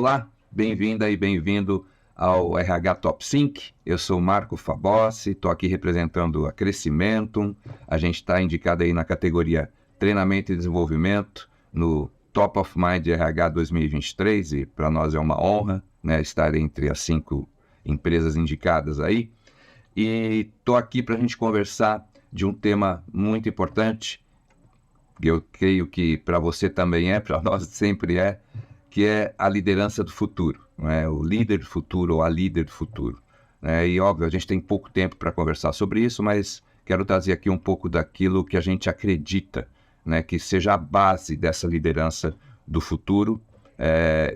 Olá, bem-vinda e bem-vindo ao RH Top Sync. Eu sou Marco Fabossi, estou aqui representando a Crescimento. A gente está indicado aí na categoria Treinamento e Desenvolvimento no Top of Mind RH 2023 e para nós é uma honra, né, estar entre as 5 empresas indicadas aí. E estou aqui para a gente conversar de um tema muito importante, que eu creio que para você também é, para nós sempre é, que é a liderança do futuro, né? O líder do futuro ou a líder do futuro, né? E óbvio, a gente tem pouco tempo para conversar sobre isso, mas quero trazer aqui um pouco daquilo que a gente acredita, né, que seja a base dessa liderança do futuro,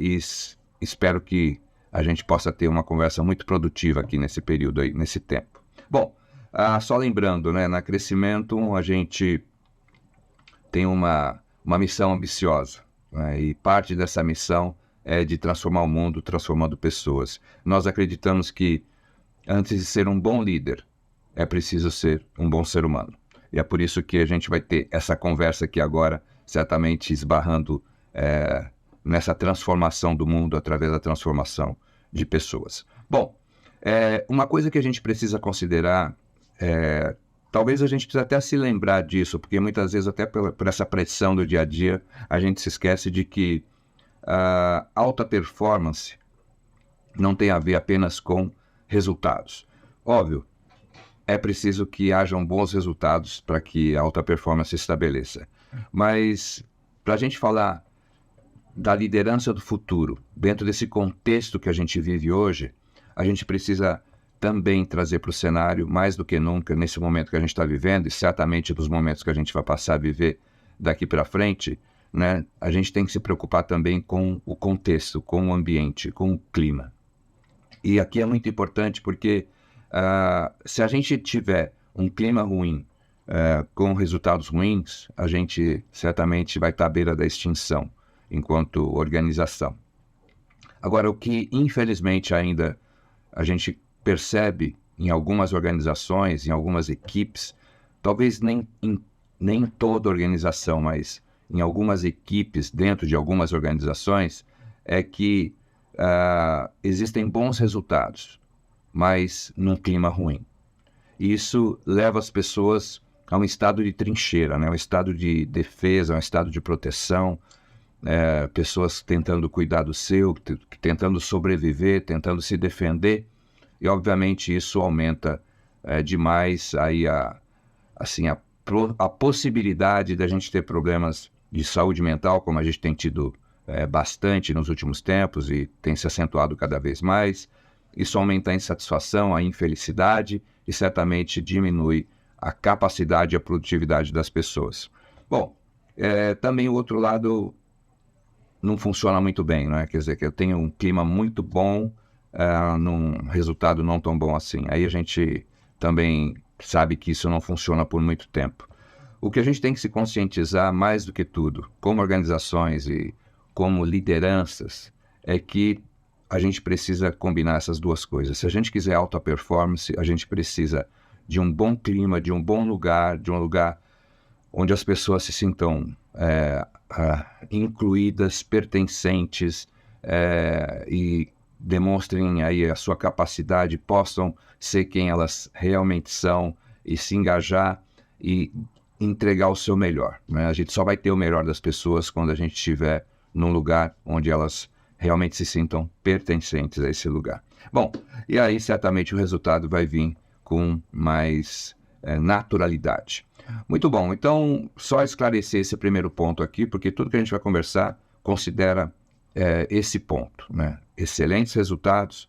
e espero que a gente possa ter uma conversa muito produtiva aqui nesse período aí, nesse tempo. Bom, só lembrando, né, na Crescimento a gente tem uma missão ambiciosa, né, e parte dessa missão é de transformar o mundo, transformando pessoas. Nós acreditamos que antes de ser um bom líder, é preciso ser um bom ser humano. E é por isso que a gente vai ter essa conversa aqui agora, certamente esbarrando nessa transformação do mundo através da transformação de pessoas. Bom, uma coisa que a gente precisa considerar, talvez a gente precise até se lembrar disso, porque muitas vezes até por essa pressão do dia a dia, a gente se esquece de que a alta performance não tem a ver apenas com resultados. Óbvio, é preciso que hajam bons resultados para que a alta performance se estabeleça. Mas para a gente falar da liderança do futuro, dentro desse contexto que a gente vive hoje, a gente precisa também trazer para o cenário, mais do que nunca, nesse momento que a gente está vivendo, e certamente nos momentos que a gente vai passar a viver daqui para frente, né, a gente tem que se preocupar também com o contexto, com o ambiente, com o clima. E aqui é muito importante porque se a gente tiver um clima ruim, com resultados ruins, a gente certamente vai estar à beira da extinção enquanto organização. Agora, o que infelizmente ainda a gente percebe em algumas organizações, em algumas equipes, talvez nem em toda organização, mas em algumas equipes dentro de algumas organizações, é que existem bons resultados, mas num clima ruim. E isso leva as pessoas a um estado de trincheira, né? Um estado de defesa, um estado de proteção, pessoas tentando cuidar do seu, tentando sobreviver, tentando se defender, e obviamente isso aumenta demais aí a possibilidade da gente ter problemas de saúde mental, como a gente tem tido bastante nos últimos tempos e tem se acentuado cada vez mais. Isso aumenta a insatisfação, a infelicidade e certamente diminui a capacidade e a produtividade das pessoas. Bom, também o outro lado não funciona muito bem, né? Quer dizer, que eu tenho um clima muito bom num resultado não tão bom assim. Aí a gente também sabe que isso não funciona por muito tempo. O que a gente tem que se conscientizar mais do que tudo, como organizações e como lideranças, é que a gente precisa combinar essas duas coisas. Se a gente quiser alta performance, a gente precisa de um bom clima, de um bom lugar, de um lugar onde as pessoas se sintam incluídas, pertencentes e demonstrem aí a sua capacidade, possam ser quem elas realmente são e se engajar e entregar o seu melhor, né? A gente só vai ter o melhor das pessoas quando a gente estiver num lugar onde elas realmente se sintam pertencentes a esse lugar. Bom, e aí certamente o resultado vai vir com mais naturalidade. Muito bom, então só esclarecer esse primeiro ponto aqui, porque tudo que a gente vai conversar considera esse ponto, né? Excelentes resultados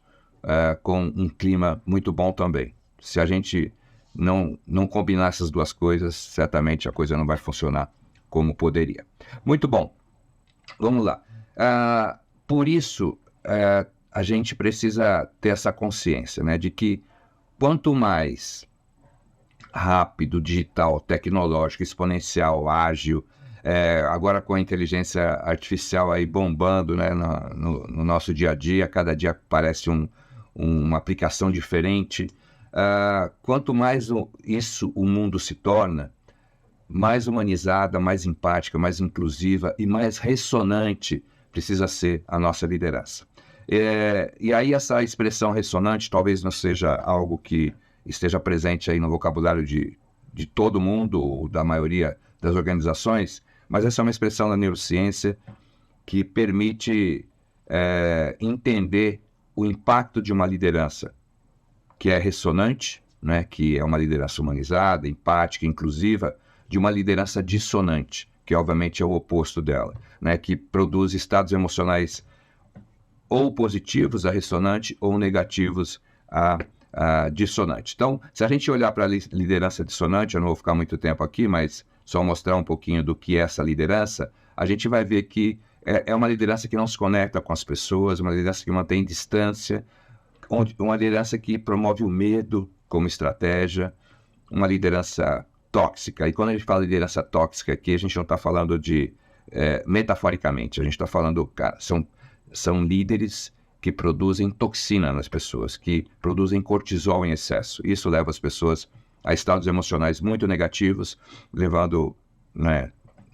com um clima muito bom também. Se a gente não combinar essas duas coisas, certamente a coisa não vai funcionar como poderia. Muito bom, vamos lá. Por isso, a gente precisa ter essa consciência, né, de que quanto mais rápido, digital, tecnológico, exponencial, ágil, agora com a inteligência artificial aí bombando, né, no nosso dia a dia, cada dia parece uma aplicação diferente. Quanto mais o mundo se torna, mais humanizada, mais empática, mais inclusiva e mais ressonante precisa ser a nossa liderança. E aí essa expressão ressonante talvez não seja algo que esteja presente aí no vocabulário de todo mundo, ou da maioria das organizações, mas essa é uma expressão da neurociência que permite entender o impacto de uma liderança que é ressonante, né, que é uma liderança humanizada, empática, inclusiva, de uma liderança dissonante, que obviamente é o oposto dela, né, que produz estados emocionais ou positivos a ressonante ou negativos a dissonante. Então, se a gente olhar para a liderança dissonante, eu não vou ficar muito tempo aqui, mas só mostrar um pouquinho do que é essa liderança, a gente vai ver que é uma liderança que não se conecta com as pessoas, uma liderança que mantém distância, uma liderança que promove o medo como estratégia, uma liderança tóxica. E quando a gente fala de liderança tóxica aqui, a gente não está falando de metaforicamente, a gente está falando, cara, são líderes que produzem toxina nas pessoas, que produzem cortisol em excesso. Isso leva as pessoas a estados emocionais muito negativos, levando, né,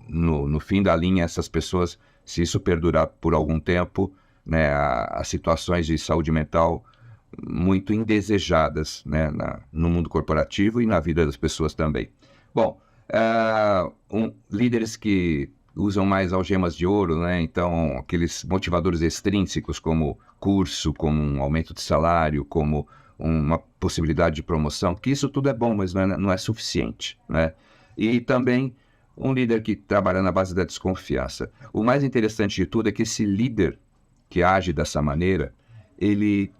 no fim da linha, essas pessoas, se isso perdurar por algum tempo, né, a situações de saúde mental muito indesejadas, né, no mundo corporativo e na vida das pessoas também. Bom, líderes que usam mais algemas de ouro, né? Então aqueles motivadores extrínsecos como curso, como um aumento de salário, como uma possibilidade de promoção, que isso tudo é bom, mas não é suficiente, né? E também um líder que trabalha na base da desconfiança. O mais interessante de tudo é que esse líder que age dessa maneira, ele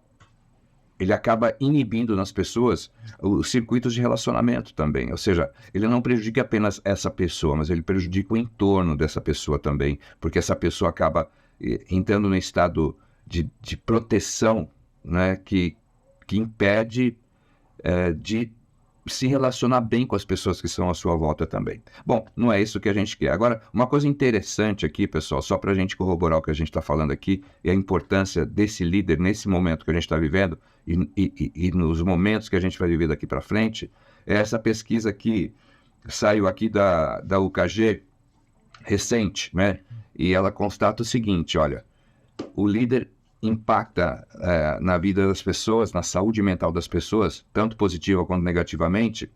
acaba inibindo nas pessoas os circuitos de relacionamento também. Ou seja, ele não prejudica apenas essa pessoa, mas ele prejudica o entorno dessa pessoa também, porque essa pessoa acaba entrando num estado de proteção, né, que impede de se relacionar bem com as pessoas que estão à sua volta também. Bom, não é isso que a gente quer. Agora, uma coisa interessante aqui, pessoal, só para a gente corroborar o que a gente está falando aqui, e a importância desse líder nesse momento que a gente está vivendo, e nos momentos que a gente vai viver daqui para frente, é essa pesquisa que saiu aqui da UKG, recente, né? E ela constata o seguinte, olha, o líder impacta na vida das pessoas, na saúde mental das pessoas, tanto positiva quanto negativamente,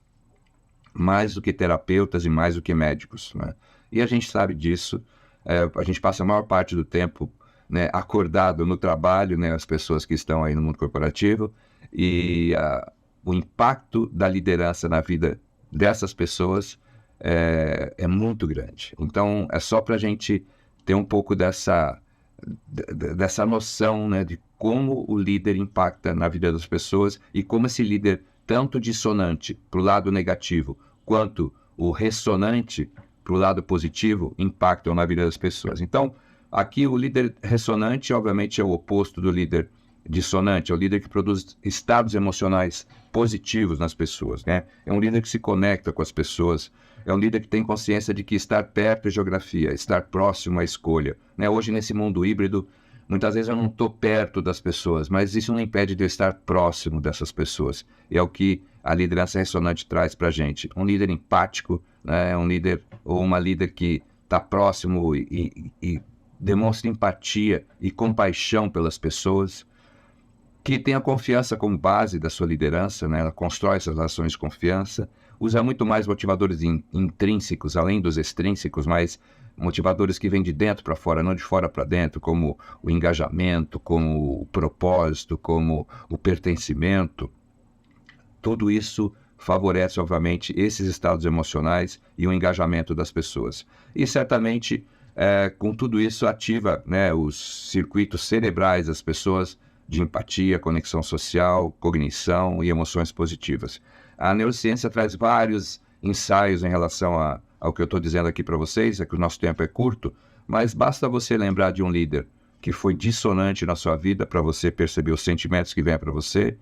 mais do que terapeutas e mais do que médicos, né? E a gente sabe disso, a gente passa a maior parte do tempo, né, acordado no trabalho, né, as pessoas que estão aí no mundo corporativo, e o impacto da liderança na vida dessas pessoas é muito grande. Então, é só para a gente ter um pouco dessa noção, né, de como o líder impacta na vida das pessoas e como esse líder, tanto dissonante para o lado negativo, quanto o ressonante para o lado positivo, impactam na vida das pessoas. Então, aqui o líder ressonante, obviamente, é o oposto do líder dissonante, é o líder que produz estados emocionais positivos nas pessoas, né? É um líder que se conecta com as pessoas, é um líder que tem consciência de que estar perto é geografia, estar próximo é escolha, né? Hoje, nesse mundo híbrido, muitas vezes eu não estou perto das pessoas, mas isso não impede de eu estar próximo dessas pessoas. E é o que a liderança ressonante traz para a gente. Um líder empático, né? Um líder ou uma líder que está próximo e demonstra empatia e compaixão pelas pessoas, que tem a confiança como base da sua liderança, né? Ela constrói essas relações de confiança, usa muito mais motivadores intrínsecos, além dos extrínsecos, mas motivadores que vêm de dentro para fora, não de fora para dentro, como o engajamento, como o propósito, como o pertencimento. Tudo isso favorece, obviamente, esses estados emocionais e o engajamento das pessoas. E certamente, com tudo isso, ativa, né, os circuitos cerebrais das pessoas, de empatia, conexão social, cognição e emoções positivas. A neurociência traz vários ensaios em relação ao que eu estou dizendo aqui para vocês, é que o nosso tempo é curto, mas basta você lembrar de um líder que foi dissonante na sua vida para você perceber os sentimentos que vêm para você,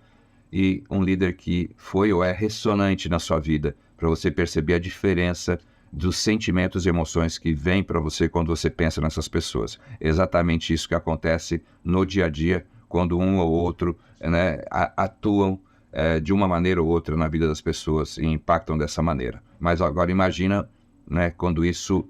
e um líder que foi ou é ressonante na sua vida para você perceber a diferença dos sentimentos e emoções que vêm para você quando você pensa nessas pessoas. É exatamente isso que acontece no dia a dia, quando um ou outro, né, atuam de uma maneira ou outra na vida das pessoas e impactam dessa maneira. Mas agora imagina, né, quando isso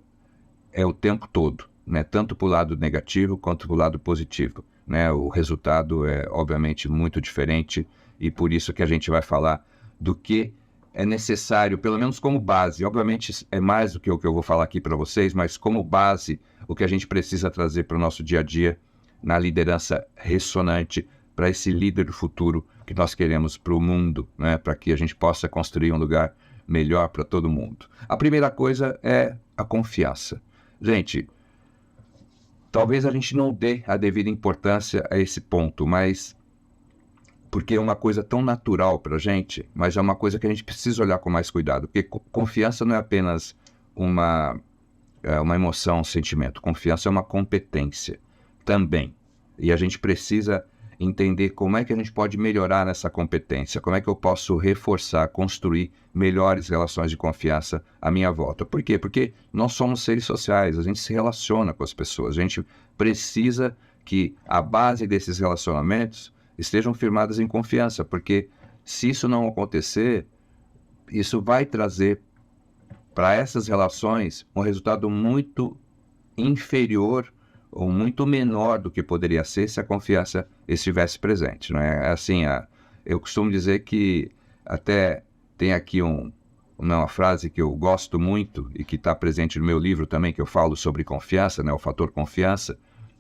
é o tempo todo, né? Tanto para o lado negativo quanto para o lado positivo, né? O resultado é, obviamente, muito diferente e por isso que a gente vai falar do que é necessário, pelo menos como base. Obviamente, é mais do que o que eu vou falar aqui para vocês, mas como base, o que a gente precisa trazer para o nosso dia a dia na liderança ressonante, para esse líder do futuro que nós queremos para o mundo, né? Para que a gente possa construir um lugar melhor para todo mundo. A primeira coisa é a confiança. Gente, talvez a gente não dê a devida importância a esse ponto, mas porque é uma coisa tão natural para a gente, mas é uma coisa que a gente precisa olhar com mais cuidado, porque confiança não é apenas uma emoção, um sentimento. Confiança é uma competência também. E a gente precisa entender como é que a gente pode melhorar essa competência, como é que eu posso reforçar, construir melhores relações de confiança à minha volta. Por quê? Porque nós somos seres sociais, a gente se relaciona com as pessoas, a gente precisa que a base desses relacionamentos estejam firmadas em confiança, porque se isso não acontecer, isso vai trazer para essas relações um resultado muito inferior ou muito menor do que poderia ser se a confiança estivesse presente, não é? Assim, eu costumo dizer que até tem aqui uma frase que eu gosto muito e que está presente no meu livro também, que eu falo sobre confiança, né? O fator confiança,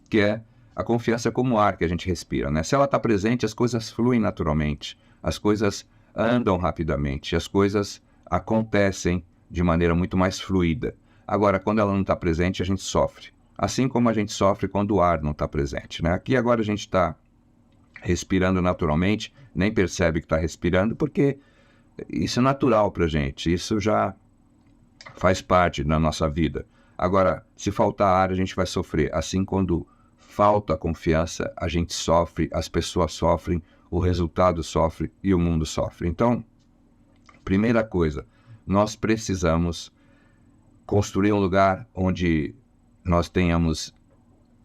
que é a confiança como ar que a gente respira, né? Se ela está presente, as coisas fluem naturalmente, as coisas andam rapidamente, as coisas acontecem de maneira muito mais fluida. Agora, quando ela não está presente, a gente sofre. Assim como a gente sofre quando o ar não está presente, né? Aqui agora a gente está respirando naturalmente, nem percebe que está respirando, porque isso é natural para a gente, isso já faz parte da nossa vida. Agora, se faltar ar, a gente vai sofrer. Assim, quando falta a confiança, a gente sofre, as pessoas sofrem, o resultado sofre e o mundo sofre. Então, primeira coisa, nós precisamos construir um lugar onde nós tenhamos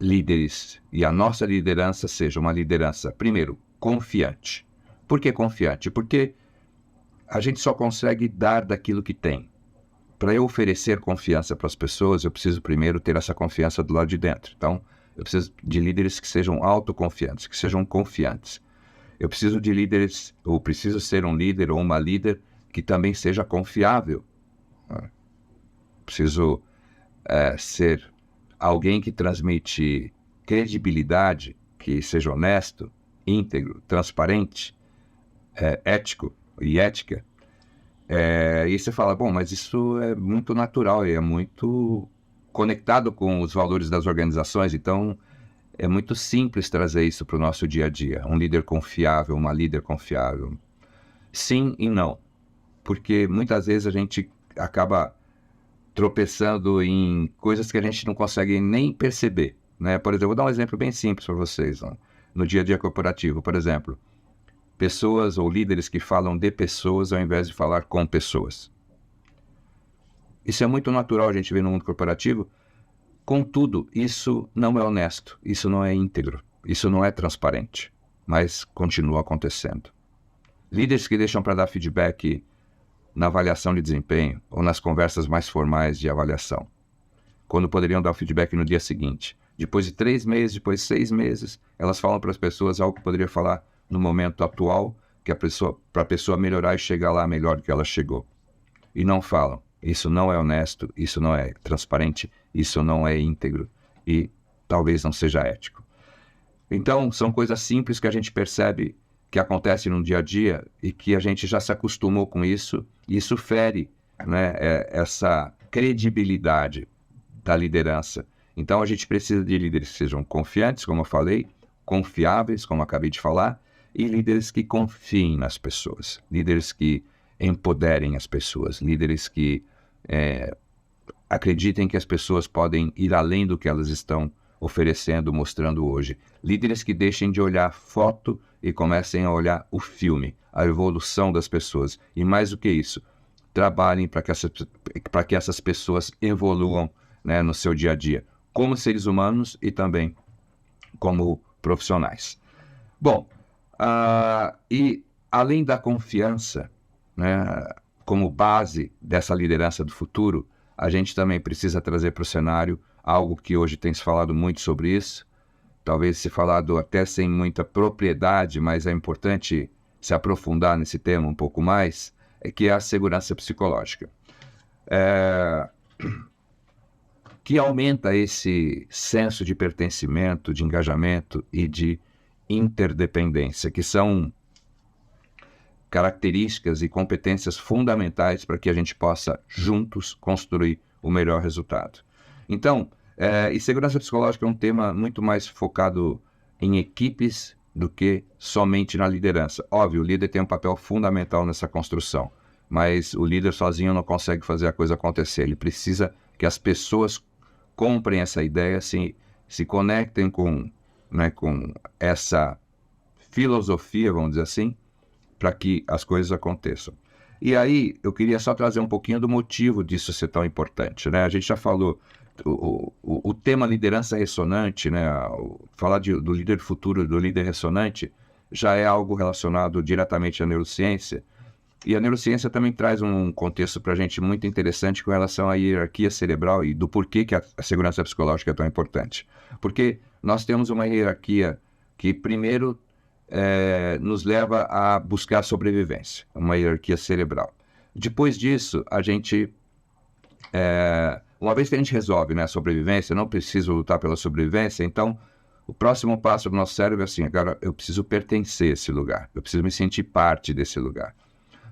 líderes e a nossa liderança seja uma liderança, primeiro, confiante. Por que confiante? Porque a gente só consegue dar daquilo que tem. Para eu oferecer confiança para as pessoas, eu preciso primeiro ter essa confiança do lado de dentro. Então, eu preciso de líderes que sejam autoconfiantes, que sejam confiantes. Eu preciso de líderes, ou preciso ser um líder ou uma líder que também seja confiável. Preciso ser alguém que transmite credibilidade, que seja honesto, íntegro, transparente, ético e ética. E você fala, bom, mas isso é muito natural e é muito conectado com os valores das organizações, então é muito simples trazer isso para o nosso dia a dia. Um líder confiável, uma líder confiável. Sim e não, porque muitas vezes a gente acaba tropeçando em coisas que a gente não consegue nem perceber, né? Por exemplo, vou dar um exemplo bem simples para vocês, né? No dia a dia corporativo, por exemplo, pessoas ou líderes que falam de pessoas ao invés de falar com pessoas. Isso é muito natural a gente ver no mundo corporativo, contudo, isso não é honesto, isso não é íntegro, isso não é transparente, mas continua acontecendo. Líderes que deixam para dar feedback na avaliação de desempenho ou nas conversas mais formais de avaliação, quando poderiam dar o feedback no dia seguinte. Depois de 3 meses, depois de 6 meses, elas falam para as pessoas algo que poderia falar no momento atual, que para a pessoa melhorar e chegar lá melhor do que ela chegou. E não falam. Isso não é honesto, isso não é transparente, isso não é íntegro e talvez não seja ético. Então, são coisas simples que a gente percebe que acontece no dia a dia e que a gente já se acostumou com isso, e isso fere, né, essa credibilidade da liderança. Então a gente precisa de líderes que sejam confiantes, como eu falei, confiáveis, como eu acabei de falar, e líderes que confiem nas pessoas, líderes que empoderem as pessoas, líderes que acreditem que as pessoas podem ir além do que elas estão oferecendo, mostrando hoje. Líderes que deixem de olhar foto e comecem a olhar o filme, a evolução das pessoas. E mais do que isso, trabalhem para que essas pessoas evoluam, né, no seu dia a dia, como seres humanos e também como profissionais. Bom, e além da confiança, né, como base dessa liderança do futuro, a gente também precisa trazer para o cenário algo que hoje tem se falado muito sobre isso, talvez se falado até sem muita propriedade, mas é importante se aprofundar nesse tema um pouco mais, é que é a segurança psicológica. Que aumenta esse senso de pertencimento, de engajamento e de interdependência, que são características e competências fundamentais para que a gente possa, juntos, construir o melhor resultado. Então, e segurança psicológica é um tema muito mais focado em equipes do que somente na liderança. Óbvio, o líder tem um papel fundamental nessa construção, mas o líder sozinho não consegue fazer a coisa acontecer. Ele precisa que as pessoas comprem essa ideia, se conectem com essa filosofia, vamos dizer assim, para que as coisas aconteçam. E aí, eu queria só trazer um pouquinho do motivo disso ser tão importante, né? A gente já falou, o tema liderança ressonante, né? Falar do líder futuro, do líder ressonante, já é algo relacionado diretamente à neurociência. E a neurociência também traz um contexto para a gente muito interessante com relação à hierarquia cerebral e do porquê que a segurança psicológica é tão importante. Porque nós temos uma hierarquia que, primeiro, nos leva a buscar a sobrevivência, uma hierarquia cerebral. Depois disso, a gente, uma vez que a gente resolve, né, a sobrevivência, não preciso lutar pela sobrevivência, então o próximo passo do nosso cérebro é assim: agora eu preciso pertencer a esse lugar, eu preciso me sentir parte desse lugar.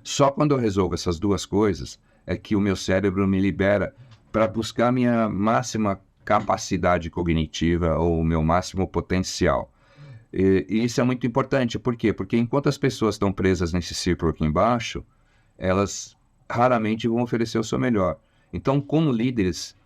Só quando eu resolvo essas duas coisas é que o meu cérebro me libera para buscar a minha máxima capacidade cognitiva ou o meu máximo potencial. E isso é muito importante. Por quê? Porque enquanto as pessoas estão presas nesse círculo aqui embaixo, elas raramente vão oferecer o seu melhor. Então, como líderes,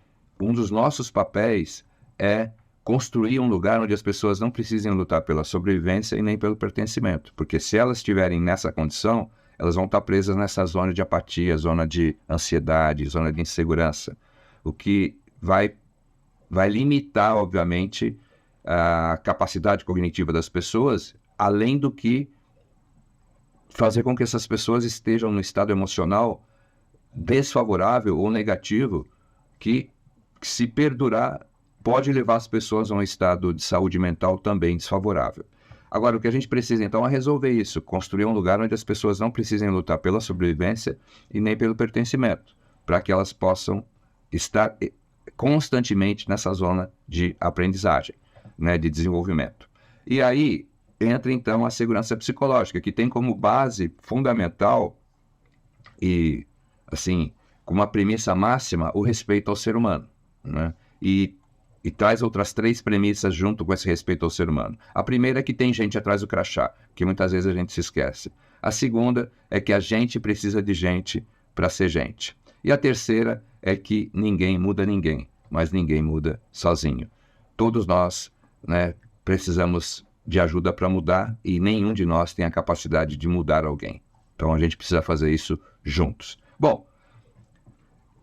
um dos nossos papéis é construir um lugar onde as pessoas não precisem lutar pela sobrevivência e nem pelo pertencimento. Porque se elas estiverem nessa condição, elas vão estar presas nessa zona de apatia, zona de ansiedade, zona de insegurança. O que vai limitar, obviamente, a capacidade cognitiva das pessoas, além do que fazer com que essas pessoas estejam num estado emocional desfavorável ou negativo, que, se perdurar, pode levar as pessoas a um estado de saúde mental também desfavorável. Agora, o que a gente precisa, então, é resolver isso, construir um lugar onde as pessoas não precisem lutar pela sobrevivência e nem pelo pertencimento, para que elas possam estar constantemente nessa zona de aprendizagem, né, de desenvolvimento. E aí entra, então, a segurança psicológica, que tem como base fundamental e, assim, como uma premissa máxima, o respeito ao ser humano, né? E traz outras 3 premissas junto com esse respeito ao ser humano. A primeira é que tem gente atrás do crachá, que muitas vezes a gente se esquece. A segunda é que a gente precisa de gente para ser gente. E a terceira é que ninguém muda ninguém, mas ninguém muda sozinho. Todos nós, né, precisamos de ajuda para mudar e nenhum de nós tem a capacidade de mudar alguém. Então a gente precisa fazer isso juntos. Bom,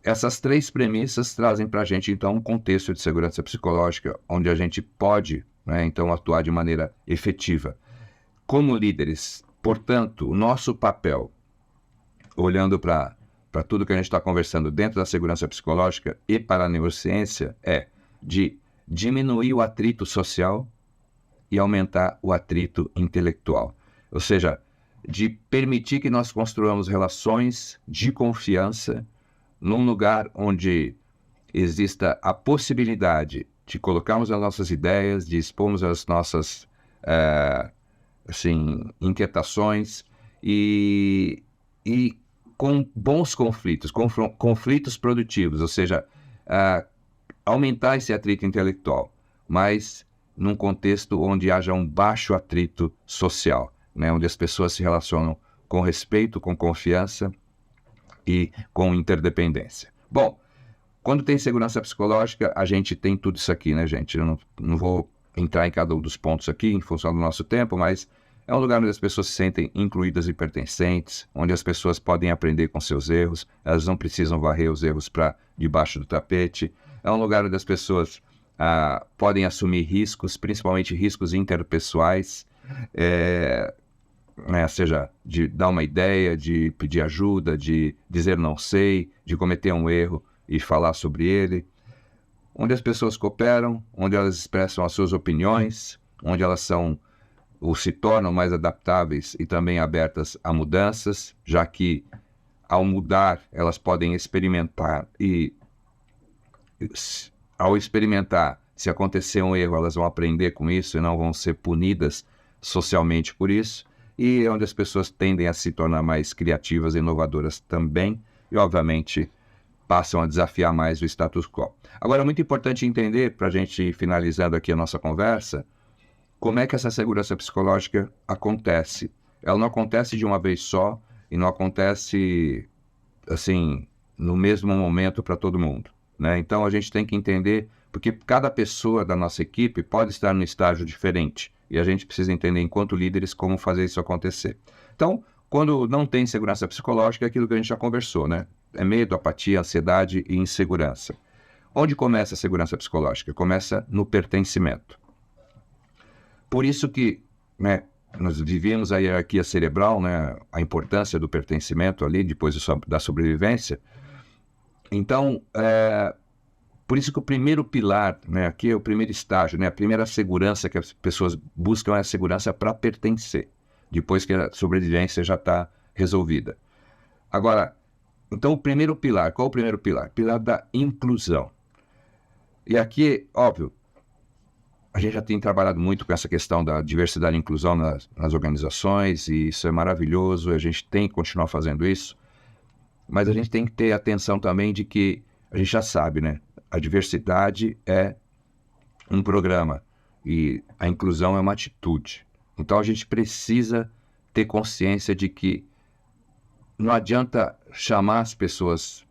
essas 3 premissas trazem para a gente, então, um contexto de segurança psicológica, onde a gente pode, né, então, atuar de maneira efetiva. Como líderes, portanto, o nosso papel, olhando para tudo que a gente está conversando dentro da segurança psicológica e para a neurociência, é de diminuir o atrito social e aumentar o atrito intelectual. Ou seja, de permitir que nós construamos relações de confiança num lugar onde exista a possibilidade de colocarmos as nossas ideias, de expormos as nossas inquietações e com bons conflitos, conflitos produtivos, ou seja, aumentar esse atrito intelectual, mas num contexto onde haja um baixo atrito social, né, onde as pessoas se relacionam com respeito, com confiança e com interdependência. Bom, quando tem segurança psicológica, a gente tem tudo isso aqui, né, gente? Eu não vou entrar em cada um dos pontos aqui, em função do nosso tempo, mas é um lugar onde as pessoas se sentem incluídas e pertencentes, onde as pessoas podem aprender com seus erros, elas não precisam varrer os erros para debaixo do tapete. É um lugar onde as pessoas podem assumir riscos, principalmente riscos interpessoais, seja de dar uma ideia, de pedir ajuda, de dizer não sei, de cometer um erro e falar sobre ele. onde as pessoas cooperam, onde elas expressam as suas opiniões, onde elas são ou se tornam mais adaptáveis e também abertas a mudanças, já que ao mudar elas podem experimentar e ao experimentar, se acontecer um erro, elas vão aprender com isso e não vão ser punidas socialmente por isso, e onde as pessoas tendem a se tornar mais criativas e inovadoras também, e obviamente passam a desafiar mais o status quo. Agora, é muito importante entender, para a gente ir finalizando aqui a nossa conversa, como é que essa segurança psicológica acontece. Ela não acontece de uma vez só e não acontece, assim, no mesmo momento para todo mundo, né? Então, a gente tem que entender, porque cada pessoa da nossa equipe pode estar num estágio diferente e a gente precisa entender, enquanto líderes, como fazer isso acontecer. Então, quando não tem segurança psicológica, é aquilo que a gente já conversou, né? É medo, apatia, ansiedade e insegurança. Onde começa a segurança psicológica? Começa no pertencimento. Por isso que, né, nós vivemos a hierarquia cerebral, né, a importância do pertencimento ali, depois da sobrevivência. Então, por isso que o primeiro pilar, né, aqui é o primeiro estágio, né, a primeira segurança que as pessoas buscam é a segurança para pertencer, depois que a sobrevivência já está resolvida. Agora, então o primeiro pilar, qual é o primeiro pilar? Pilar da inclusão. E aqui, óbvio, a gente já tem trabalhado muito com essa questão da diversidade e inclusão nas organizações, e isso é maravilhoso, a gente tem que continuar fazendo isso, mas a gente tem que ter atenção também de que a gente já sabe, né? A diversidade é um programa e a inclusão é uma atitude. Então a gente precisa ter consciência de que não adianta chamar as pessoas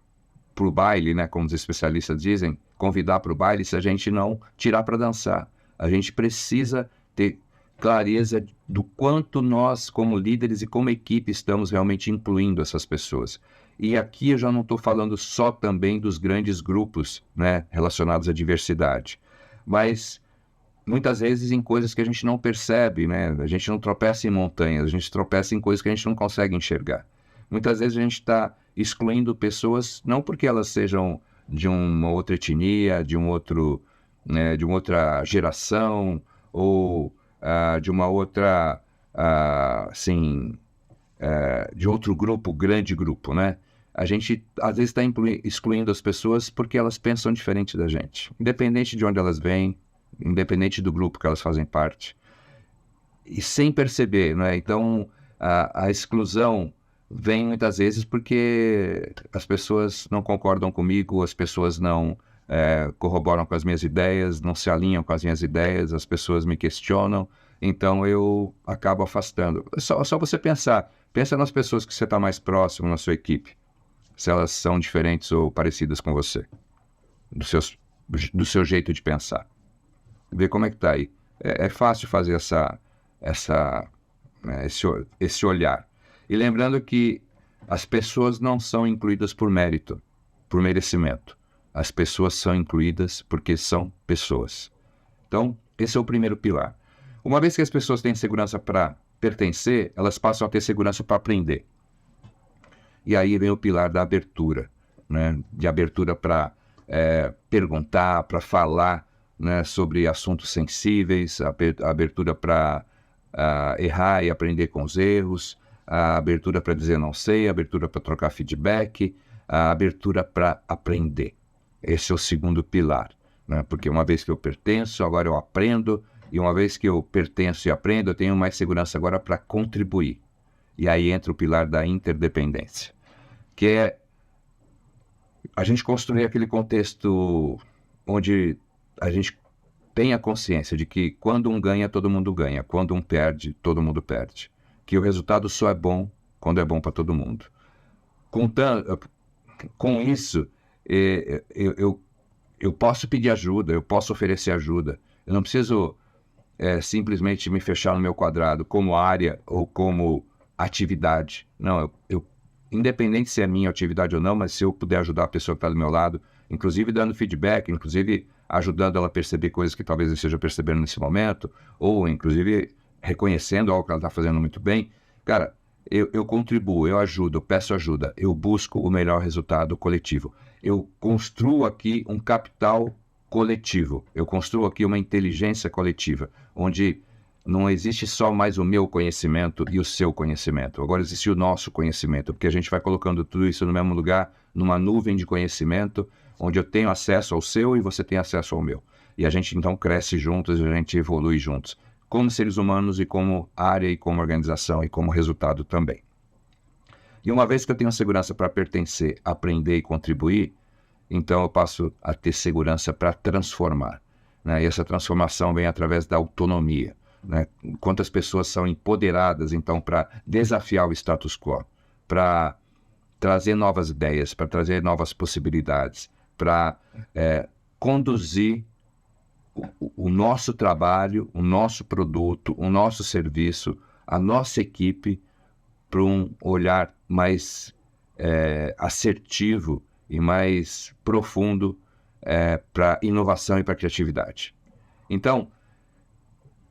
para o baile, né, como os especialistas dizem, convidar para o baile se a gente não tirar para dançar. A gente precisa ter clareza do quanto nós, como líderes e como equipe, estamos realmente incluindo essas pessoas. E aqui eu já não estou falando só também dos grandes grupos, né, relacionados à diversidade, mas muitas vezes em coisas que a gente não percebe, né? A gente não tropeça em montanhas, a gente tropeça em coisas que a gente não consegue enxergar. Muitas vezes a gente está excluindo pessoas, não porque elas sejam de uma outra etnia, de um outro, né, de uma outra geração, ou de uma outra, assim, de outro grupo, grande grupo, né? A gente, às vezes, está excluindo as pessoas porque elas pensam diferente da gente, independente de onde elas vêm, independente do grupo que elas fazem parte, e sem perceber, né? Então, a exclusão vem muitas vezes porque as pessoas não concordam comigo, as pessoas não corroboram com as minhas ideias, não se alinham com as minhas ideias, as pessoas me questionam, então eu acabo afastando. Só você pensa nas pessoas que você está mais próximo na sua equipe, se elas são diferentes ou parecidas com você, do seu jeito de pensar. Vê como é que está aí. É fácil fazer esse olhar. E lembrando que as pessoas não são incluídas por mérito, por merecimento. As pessoas são incluídas porque são pessoas. Então, esse é o primeiro pilar. Uma vez que as pessoas têm segurança para pertencer, elas passam a ter segurança para aprender. E aí vem o pilar da abertura, né? De abertura para perguntar, para falar, né, sobre assuntos sensíveis, a abertura para errar e aprender com os erros, a abertura para dizer não sei, a abertura para trocar feedback, a abertura para aprender. Esse é o segundo pilar, né? Porque uma vez que eu pertenço, agora eu aprendo, e uma vez que eu pertenço e aprendo, eu tenho mais segurança agora para contribuir. E aí entra o pilar da interdependência, que é a gente construir aquele contexto onde a gente tem a consciência de que quando um ganha, todo mundo ganha. Quando um perde, todo mundo perde. Que o resultado só é bom quando é bom para todo mundo. Com isso, eu posso pedir ajuda, eu posso oferecer ajuda. Eu não preciso simplesmente me fechar no meu quadrado como área ou como atividade. Não, independente se é minha atividade ou não, mas se eu puder ajudar a pessoa que está do meu lado, inclusive dando feedback, inclusive ajudando ela a perceber coisas que talvez eu esteja percebendo nesse momento, ou inclusive reconhecendo algo que ela está fazendo muito bem, cara, eu contribuo, eu ajudo, eu peço ajuda, eu busco o melhor resultado coletivo. Eu construo aqui um capital coletivo. Eu construo aqui uma inteligência coletiva, onde não existe só mais o meu conhecimento e o seu conhecimento. Agora existe o nosso conhecimento, porque a gente vai colocando tudo isso no mesmo lugar, numa nuvem de conhecimento, onde eu tenho acesso ao seu e você tem acesso ao meu. E a gente então cresce juntos, a gente evolui juntos, como seres humanos e como área e como organização e como resultado também. E uma vez que eu tenho segurança para pertencer, aprender e contribuir, então eu passo a ter segurança para transformar, né? E essa transformação vem através da autonomia, né? Quantas pessoas são empoderadas, então, para desafiar o status quo, para trazer novas ideias, para trazer novas possibilidades, para conduzir o nosso trabalho, o nosso produto, o nosso serviço, a nossa equipe para um olhar mais assertivo e mais profundo para inovação e para criatividade. Então,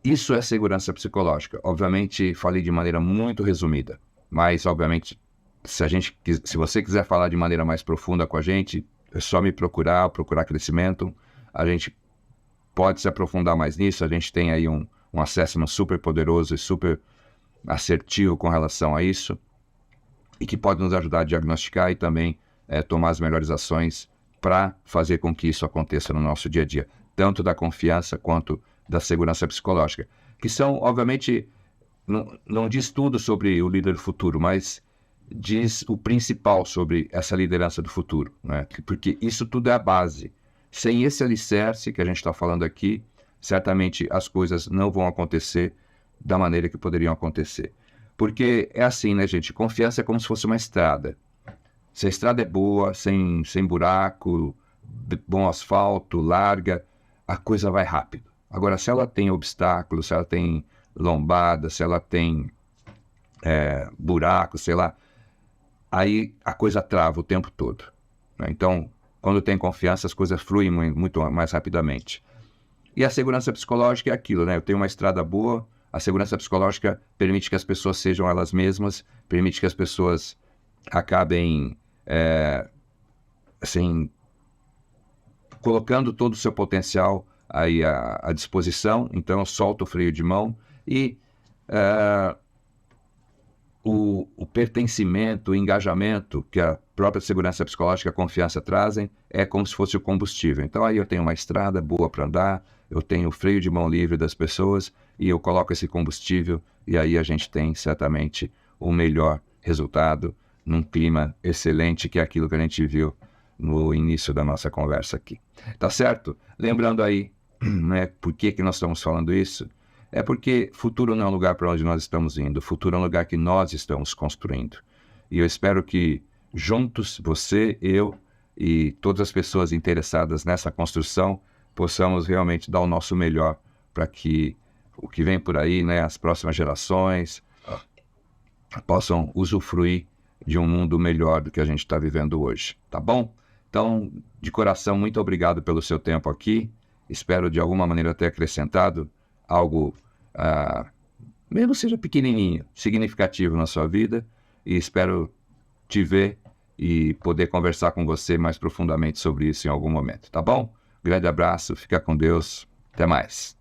isso é segurança psicológica. Obviamente, falei de maneira muito resumida, mas, obviamente, se você quiser falar de maneira mais profunda com a gente, é só me procurar crescimento. A gente pode se aprofundar mais nisso. A gente tem aí um assessment super poderoso e super assertivo com relação a isso, e que pode nos ajudar a diagnosticar e também tomar as melhores ações para fazer com que isso aconteça no nosso dia a dia, tanto da confiança quanto da segurança psicológica, que são, obviamente, não diz tudo sobre o líder do futuro, mas diz o principal sobre essa liderança do futuro, né? Porque isso tudo é a base. Sem esse alicerce que a gente está falando aqui, certamente as coisas não vão acontecer da maneira que poderiam acontecer. Porque é assim, né, gente? Confiança é como se fosse uma estrada. Se a estrada é boa, sem buraco, bom asfalto, larga, a coisa vai rápido. Agora, se ela tem obstáculos, se ela tem lombada, se ela tem buraco, sei lá, aí a coisa trava o tempo todo, né? Então, quando tem confiança, as coisas fluem muito mais rapidamente. E a segurança psicológica é aquilo, né? Eu tenho uma estrada boa, a segurança psicológica permite que as pessoas sejam elas mesmas, permite que as pessoas acabem assim, colocando todo o seu potencial aí à disposição. Então eu solto o freio de mão e o pertencimento, o engajamento que a própria segurança psicológica e a confiança trazem é como se fosse o combustível. Então aí eu tenho uma estrada boa para andar, eu tenho o freio de mão livre das pessoas e eu coloco esse combustível e aí a gente tem certamente o melhor resultado num clima excelente, que é aquilo que a gente viu no início da nossa conversa aqui. Tá certo? Lembrando aí, né, por que nós estamos falando isso? É porque futuro não é um lugar para onde nós estamos indo, futuro é um lugar que nós estamos construindo. E eu espero que juntos, você, eu e todas as pessoas interessadas nessa construção, possamos realmente dar o nosso melhor para que o que vem por aí, né, as próximas gerações, possam usufruir de um mundo melhor do que a gente está vivendo hoje, tá bom? Então, de coração, muito obrigado pelo seu tempo aqui. Espero de alguma maneira ter acrescentado algo, mesmo seja pequenininho, significativo na sua vida, e espero te ver e poder conversar com você mais profundamente sobre isso em algum momento, tá bom? Grande abraço, fica com Deus, até mais.